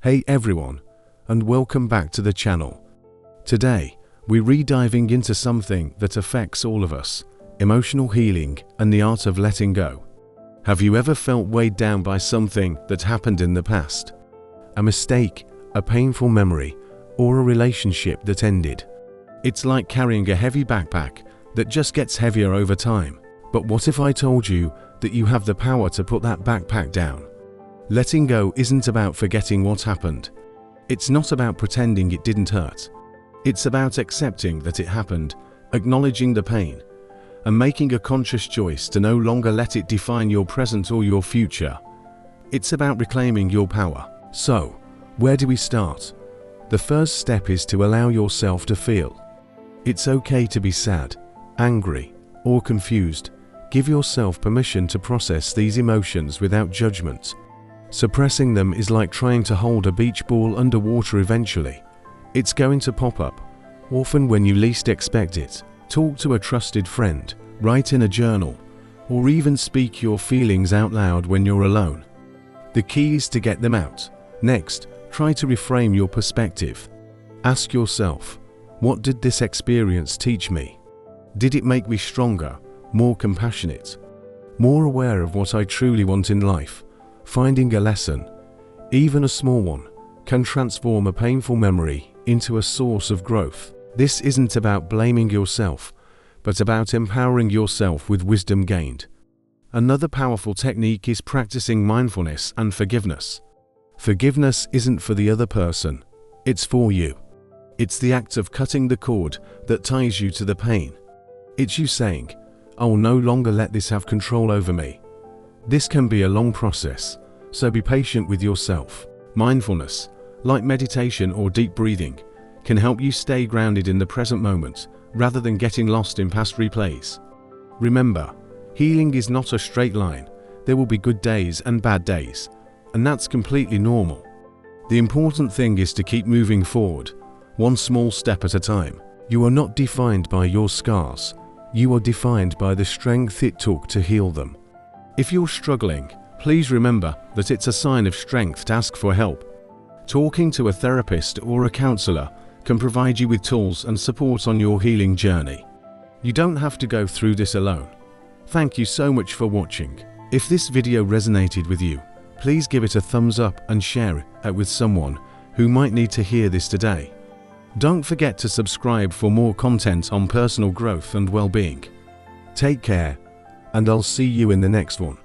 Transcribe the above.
Hey everyone, and welcome back to the channel. Today, we're re-diving into something that affects all of us: emotional healing and the art of letting go. Have you ever felt weighed down by something that happened in the past? A mistake, a painful memory, or a relationship that ended? It's like carrying a heavy backpack that just gets heavier over time. But what if I told you that you have the power to put that backpack down? Letting go isn't about forgetting what happened. It's not about pretending it didn't hurt. It's about accepting that it happened, acknowledging the pain, and making a conscious choice to no longer let it define your present or your future. It's about reclaiming your power. So, where do we start? The first step is to allow yourself to feel. It's okay to be sad, angry, or confused. Give yourself permission to process these emotions without judgment. Suppressing them is like trying to hold a beach ball underwater. Eventually, it's going to pop up, often when you least expect it. Talk to a trusted friend, write in a journal, or even speak your feelings out loud when you're alone. The key is to get them out. Next, try to reframe your perspective. Ask yourself, what did this experience teach me? Did it make me stronger, more compassionate, more aware of what I truly want in life? Finding a lesson, even a small one, can transform a painful memory into a source of growth. This isn't about blaming yourself, but about empowering yourself with wisdom gained. Another powerful technique is practicing mindfulness and forgiveness. Forgiveness isn't for the other person, it's for you. It's the act of cutting the cord that ties you to the pain. It's you saying, "I will no longer let this have control over me." This can be a long process, so be patient with yourself. Mindfulness, like meditation or deep breathing, can help you stay grounded in the present moment rather than getting lost in past replays. Remember, healing is not a straight line. There will be good days and bad days, and that's completely normal. The important thing is to keep moving forward, one small step at a time. You are not defined by your scars. You are defined by the strength it took to heal them. If you're struggling, please remember that it's a sign of strength to ask for help. Talking to a therapist or a counselor can provide you with tools and support on your healing journey. You don't have to go through this alone. Thank you so much for watching. If this video resonated with you, please give it a thumbs up and share it with someone who might need to hear this today. Don't forget to subscribe for more content on personal growth and well-being. Take care, and I'll see you in the next one.